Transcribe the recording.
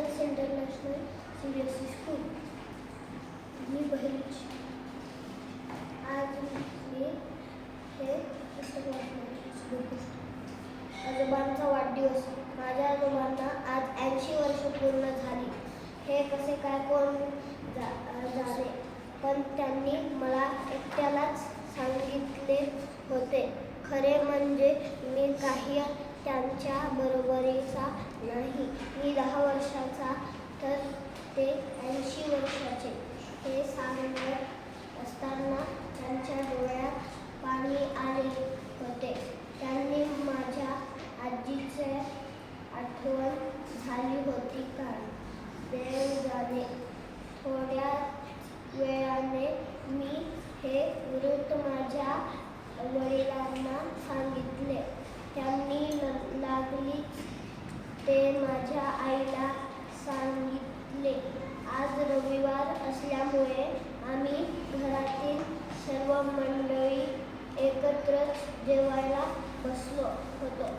Science international CBSE school. मी पहिलीची. आज मी हे पुस्तक वाचणार. आजोबांचा वाढदिवस. माझ्या आजोबांना आज 80 वर्ष पूर्ण झाली. हे कसे काय कोण झाले, पण त्यांनी मला एकट्यालाच सांगितले होते. खरे म्हणजे मी काही त्यांच्या बरोबरीचा नाही. मी 10 वर्षाचा तर ते 80 वर्षाचे. हे सांगत असताना त्यांच्या डोळ्यात पाणी आले होते. त्यांनी माझ्या आजीची आठवण झाली होती काय? देव जाणे. थोड्या वेळाने मी हे वृत्त माझ्या वडिलांना सांगितले. त्यांनी लागलीच ते माझ्या आईला सांगितले. आज रविवार असल्यामुळे आम्ही घरातील सर्व मंडळी एकत्रच जेवायला बसलो होतो.